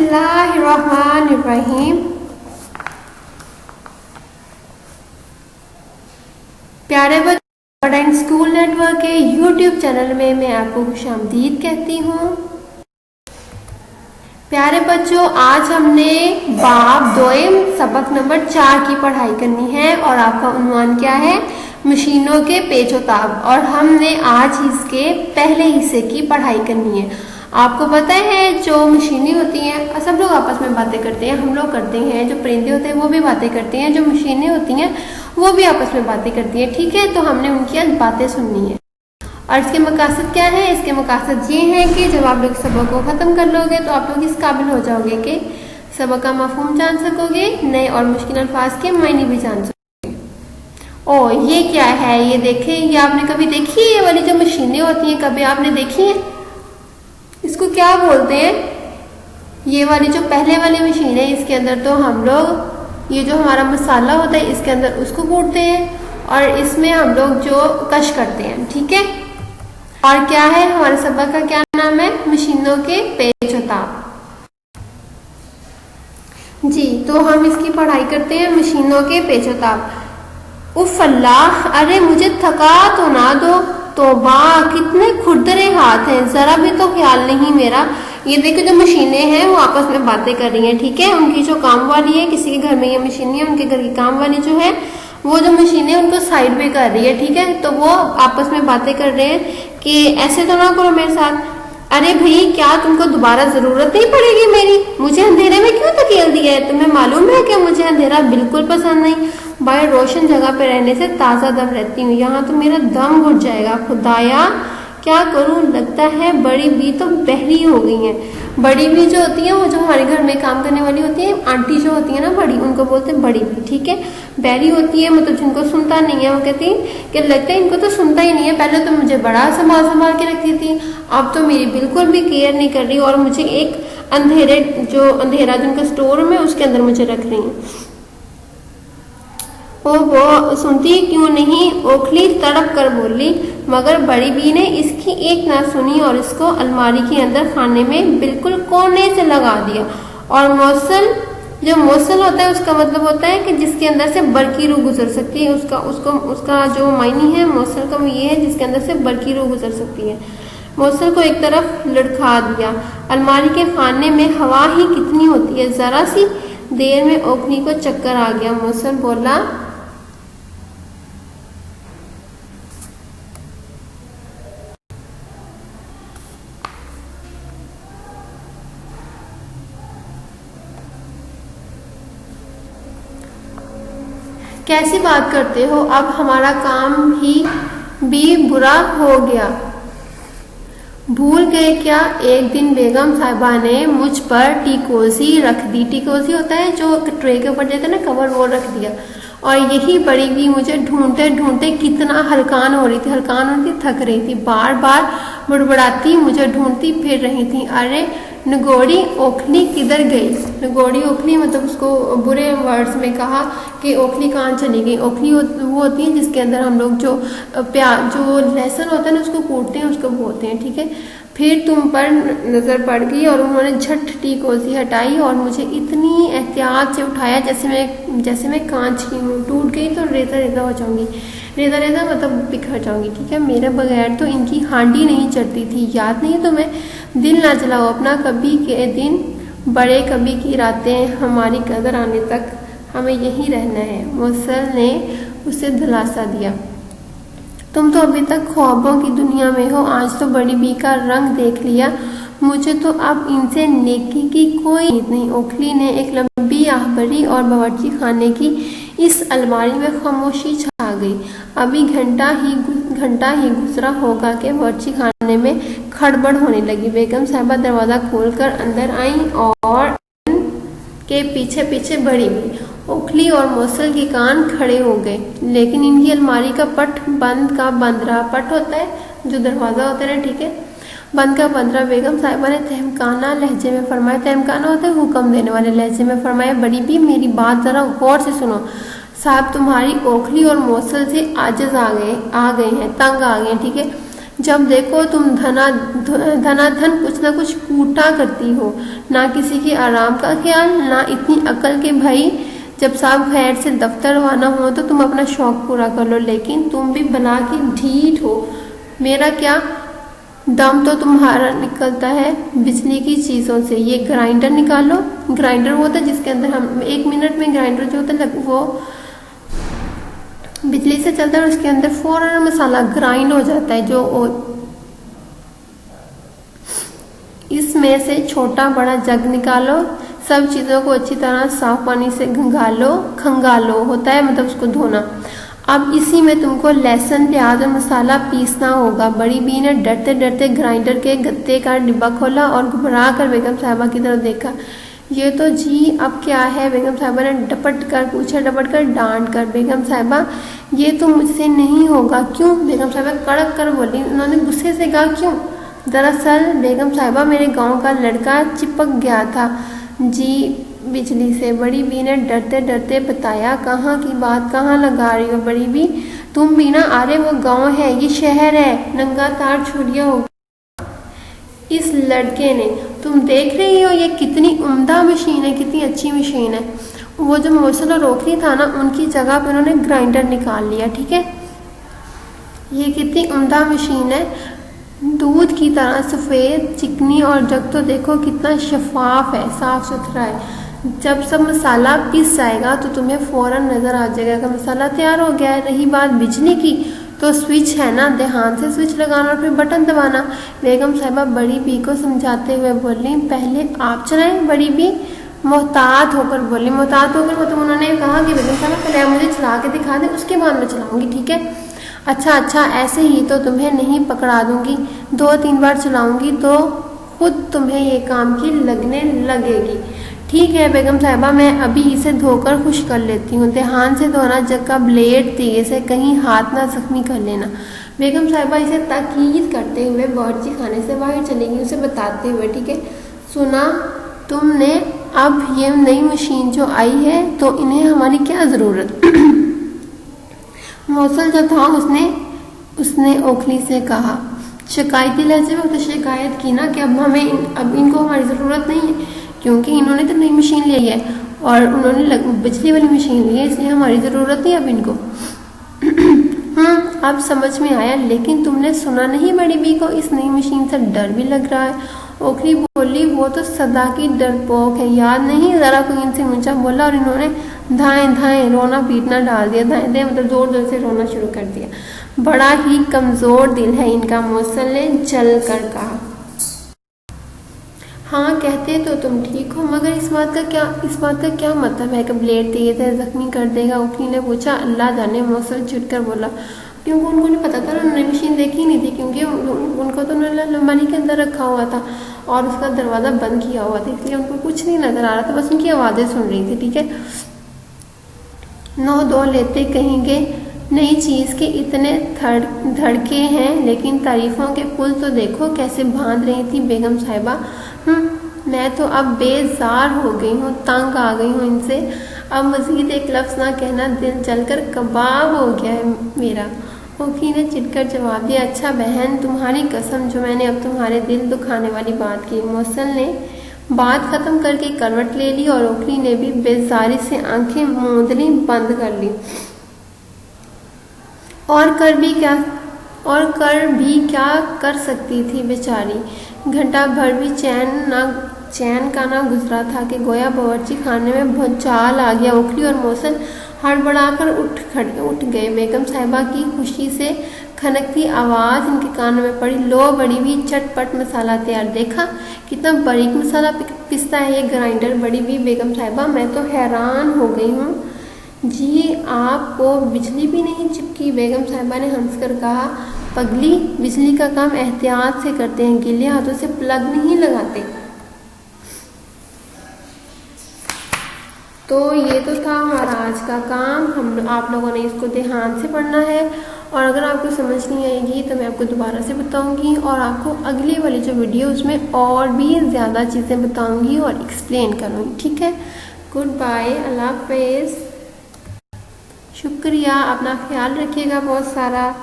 बिस्मिल्लाहिर्रहमानिर्रहीम। प्यारे बच्चों, स्कूल नेटवर्क के यूट्यूब चैनल में मैं आपको खुशामदीद कहती हूँ। प्यारे बच्चों, आज हमने बाब दोयम सबक नंबर 4 की पढ़ाई करनी है और आपका उन्वान क्या है? मशीनों के पेचोताब। और हमने आज इसके पहले हिस्से की पढ़ाई करनी है। आपको पता है जो मशीनें होती हैं, सब लोग आपस में बातें करते हैं, हम लोग करते हैं, जो परिंदे होते हैं वो भी बातें करते हैं, जो मशीनें होती हैं वो भी आपस में बातें करती हैं। ठीक है, तो हमने उनकी आज बातें सुननी है। और इसके मकासद क्या है? इसके मकासद ये हैं कि जब आप लोग सबक को ख़त्म कर लोगे तो आप लोग इस काबिल हो जाओगे कि सबक का मफहूम जान सकोगे, नए और मुश्किल अल्फाज के मायने भी जान सकोगे। ओ, ये क्या है? ये देखें, ये आपने कभी देखी है? ये वाली जो मशीनें होती हैं कभी आपने देखी है? इसको क्या बोलते हैं? ये वाली जो पहले वाली मशीन है, इसके अंदर तो हम लोग ये जो हमारा मसाला होता है इसके अंदर उसको कूटते हैं और इसमें हम लोग जो कश करते हैं। ठीक है, और क्या है हमारे सबक का क्या नाम है? मशीनों के पेचोताब। जी, तो हम इसकी पढ़ाई करते हैं, मशीनों के पेचोताब। उफ अल्लाह, अरे मुझे थका तो ना दो। तौबा, कितने खुरदरे हाथ हैं, जरा भी तो ख्याल नहीं मेरा। ये देखो, जो मशीनें हैं वो आपस में बातें कर रही हैं। ठीक है, उनकी जो काम वाली है, किसी के घर में ये मशीन है, उनके घर की काम वाली जो है वो जो मशीन है उनको साइड पे कर रही है। ठीक है, तो वो आपस में बातें कर रहे हैं कि ऐसे तो ना करो मेरे साथ। अरे भाई, क्या तुमको दोबारा जरूरत नहीं पड़ेगी मेरी? मुझे अंधेरे में क्यों धकेल दिया है? तुम्हें मालूम है कि मुझे अंधेरा बिल्कुल पसंद नहीं। बाहर रोशन जगह पे रहने से ताज़ा दम रहती हूँ, यहाँ तो मेरा दम घुट जाएगा। खुदाया, क्या करूँ? लगता है बड़ी बी तो बहरी हो गई है। बड़ी बी जो होती है वो जो हमारे घर में काम करने वाली होती है, आंटी जो होती है ना बड़ी, उनको बोलते हैं बड़ी बी। ठीक है, बहरी होती है मतलब जिनको सुनता नहीं है, वो कहती है कि लगता है इनको तो सुनता ही नहीं है। पहले तो मुझे बड़ा संभाल संभाल के रखती थी, अब तो मेरी बिल्कुल भी केयर नहीं कर रही और मुझे एक अंधेरा जिनका स्टोर रूम है उसके अंदर मुझे रख रही है। वो सुनती क्यों नहीं? ओखली तड़प कर बोली, मगर बड़ी बी ने इसकी एक ना सुनी और इसको अलमारी के अंदर खाने में बिल्कुल कोने से लगा दिया। और मौसल, जो मौसल होता है उसका मतलब होता है कि जिसके अंदर से बरकी रूह गुजर सकती है। उसका जो मायने है मौसल का वो ये है जिसके अंदर से बरकी रूह गुजर सकती है। मौसल को एक तरफ लड़खा दिया। अलमारी के खाने में हवा ही कितनी होती है, जरा सी देर में ओखली को चक्कर आ गया। मौसल बोला, कैसी बात करते हो? अब हमारा काम ही भी बुरा हो गया। भूल गए क्या? एक दिन बेगम साहिबा ने मुझ पर टीकोसी रख दी। टीकोसी होता है जो ट्रे के ऊपर देते ना कवर, वो रख दिया। और यही बड़ी भी मुझे ढूंढते ढूंढते कितना हलकान हो रही थी, थक रही थी, बार बार बुड़बुड़ाती मुझे ढूंढती फिर रही थी। अरे नगोड़ी ओखली किधर गई? नगोड़ी ओखली मतलब उसको बुरे वर्ड्स में कहा कि ओखली कहाँ चली गई। ओखली वो होती है जिसके अंदर हम लोग जो लहसुन होता है ना उसको कूटते हैं, उसको बोलते हैं। ठीक है, फिर तुम पर नजर पड़ गई और उन्होंने झट टीकोसी हटाई और मुझे इतनी एहतियात से उठाया जैसे मैं कांच की हूँ। टूट गई तो रेता रेता हो जाऊंगी। रेता मतलब बिखर जाऊंगी। ठीक है, मेरे बगैर तो इनकी हांडी नहीं चढ़ती थी, याद नहीं तुम्हें? दिल ना जलाओ अपना, कभी के दिन बड़े कभी की रातें, हमारी कदर आने तक हमें यहीं रहना है। मौसल ने उसे दिलासा दिया। तुम तो अभी तक ख्वाबों की दुनिया में हो, आज तो बड़ी बी का रंग देख लिया। मुझे तो अब इनसे नेकी की कोई उम्मीद नहीं। ओखली ने एक लंबी आह भरी और बावर्ची खाने की इस अलमारी में खामोशी छा गई। अभी घंटा ही गुजरा होगा कि बावर्ची खाने में खड़बड़ होने लगी। बेगम साहिबा दरवाजा खोलकर अंदर आई और के पीछे पीछे बढ़ी गई। ओखली और मौसल के कान खड़े हो गए, लेकिन इनकी अलमारी का पट बंद का बंद रहा। पट होता है जो दरवाजा होता है ना, ठीक है, बंद का बंद रहा। बेगम साहिबा ने तहमकाना लहजे में फरमाया, तहमकाना होता है हुक्म देने वाले लहजे में फरमाया, बड़ी भी मेरी बात जरा गौर से सुनो। साहब तुम्हारी ओखली और मौसल से आजिज आ गए हैं, तंग आ गए हैं। ठीक है, जब देखो तुम धनाधन कुछ ना कुछ कूटा करती हो, ना किसी के आराम का ख्याल, ना इतनी अकल के भाई जब साहब खैर से दफ्तर आना हो तो तुम अपना शौक पूरा कर लो। लेकिन तुम भी बना की ढीठ हो। मेरा क्या दम तो तुम्हारा निकलता है बिजली की चीजों से। ये ग्राइंडर निकालो। ग्राइंडर होता है जिसके अंदर हम 1 मिनट में ग्राइंडर जो होता है वो बिजली से चलता है और उसके अंदर फौरन मसाला ग्राइंड हो जाता है। जो इसमें से छोटा बड़ा जग निकालो। सब चीजों को अच्छी तरह साफ पानी से खंगालो होता है मतलब उसको धोना। अब इसी में तुमको लहसुन प्याज और मसाला पीसना होगा। बड़ी बी ने डरते डरते ग्राइंडर के गत्ते का डिब्बा खोला और घबरा कर बेगम साहिबा की तरफ देखा। ये तो जी अब क्या है? बेगम साहिबा ने डपट कर पूछा, डपट कर डांट कर। बेगम साहिबा ये तो मुझसे नहीं होगा। क्यों? बेगम साहिबा कड़क कर बोली। उन्होंने गुस्से से कहा क्यों? दरअसल बेगम साहिबा मेरे गांव का लड़का चिपक गया था जी बिजली से। बड़ी बी ने डरते डरते बताया। कहाँ की बात कहाँ लगा रही हो बड़ी बी? तुम भी ना, अरे वो गांव है, ये शहर है। नंगा तार छुड़िया हो इस लड़के ने। तुम देख रही हो ये कितनी उम्दा मशीन है, कितनी अच्छी मशीन है। वो जो मोसल और ओखली था ना उनकी जगह पे उन्होंने ग्राइंडर निकाल लिया। ठीक है, ये कितनी उम्दा मशीन है, दूध की तरह सफ़ेद चिकनी। और जग तो देखो कितना शफाफ है, साफ सुथरा है। जब सब मसाला पिस जाएगा तो तुम्हें फौरन नज़र आ जाएगा कि मसाला तैयार हो गया है। रही बात बिजली की तो स्विच है ना, ध्यान से स्विच लगाना और फिर बटन दबाना। बेगम साहिबा बड़ी बी को समझाते हुए बोली। पहले आप चलाएं। बड़ी बी मोहतात होकर बोली। मोहतात होकर मतलब उन्होंने कहा कि बेगम साहिबा पहले आप मुझे चला के दिखा दें, उसके बाद मैं चलाऊंगी। ठीक है, अच्छा ऐसे ही तो तुम्हें नहीं पकड़ा दूंगी। 2-3 बार चलाऊंगी तो खुद तुम्हें ये काम की लगने लगेगी। ठीक है बेगम साहिबा, मैं अभी इसे धोकर खुश कर लेती हूँ। ध्यान से धोना, जग का ब्लेड तेज है, कहीं हाथ ना जख्मी कर लेना। बेगम साहिबा इसे ताकीद करते हुए बावर्ची खाने से बाहर चलेंगी, उसे बताते हुए। ठीक है, सुना तुमने, अब ये नई मशीन जो आई है तो इन्हें हमारी क्या ज़रूरत? मौसल जो था उसने ओखली से कहा। शिकायती लहजे में उसने शिकायत की ना कि अब इनको हमारी ज़रूरत नहीं है, क्योंकि इन्होंने तो नई मशीन ली है और उन्होंने बिजली वाली मशीन ली है, इसलिए हमारी ज़रूरत नहीं अब इनको। अब समझ में आया। लेकिन तुमने सुना नहीं बड़ी बी को इस नई मशीन से डर भी लग रहा है। ओखली बोली, वो तो सदा की डरपोक है, याद नहीं? ज़रा कोई इनसे ऊंचा बोला और इन्होंने धाएं रोना पीटना डाल दिया। धाएं मतलब जोर जोर से रोना शुरू कर दिया। बड़ा ही कमज़ोर दिल है इनका, मौसल ने जल कर कहा। हाँ कहते तो तुम ठीक हो, मगर इस बात का क्या मतलब है कि ब्लेड तेज है, जख्मी कर देगा? ओखली ने पूछा। अल्लाह जाने, मौसल चिढ़कर बोला। क्योंकि उनको नहीं पता था, उन्होंने मशीन देखी नहीं थी, क्योंकि उनको तो उन्होंने अलमारी के अंदर रखा हुआ था और उसका दरवाज़ा बंद किया हुआ था, इसलिए उनको कुछ नहीं नज़र आ रहा था, बस उनकी आवाज़ें सुन रही थी। ठीक है, 9-2 लेते कहेंगे नई चीज़ के इतने धड़के हैं, लेकिन तारीफ़ों के पुल तो देखो कैसे बांध रही थी बेगम साहिबा। मैं तो अब बेजार हो गई हूँ, तंग आ गई हूँ इनसे। अब मज़ीद एक लफ्ज़ ना कहना, दिल जलकर कबाब हो गया है मेरा। ओखली ने चिढ़कर जवाब दिया। अच्छा बहन, तुम्हारी कसम जो मैंने अब तुम्हारे दिल दुखाने वाली बात की। मौसल ने बात खत्म करके करवट ले ली और ओखली ने भी बेजारी से आंखें मूंदनी बंद कर ली। और कर भी क्या कर सकती थी बेचारी। घंटा भर भी चैन का ना गुजरा था कि गोया बावर्ची खाने में भूचाल आ गया। ओखली और मौसल हड़बड़ाकर उठ गए। बेगम साहिबा की खुशी से खनकती आवाज़ इनके कानों में पड़ी। लो बड़ी भी चटपट मसाला तैयार। देखा कितना बारीक मसाला पिसता है ये ग्राइंडर। बड़ी भी बेगम साहिबा, मैं तो हैरान हो गई हूँ जी, आपको बिजली भी नहीं चिपकी? बेगम साहिबा ने हंसकर कहा। पगली, बिजली का काम एहतियात से करते हैं, गीले हाथों से प्लग नहीं लगाते। तो ये तो था हमारा आज का काम। आप लोगों ने इसको ध्यान से पढ़ना है और अगर आपको समझ नहीं आएगी तो मैं आपको दोबारा से बताऊंगी और आपको अगली वाली जो वीडियो उसमें और भी ज़्यादा चीज़ें बताऊंगी और एक्सप्लेन करूँगी। ठीक है, गुड बाय, अल्लाह हाफिज़, शुक्रिया, अपना ख्याल रखिएगा बहुत सारा।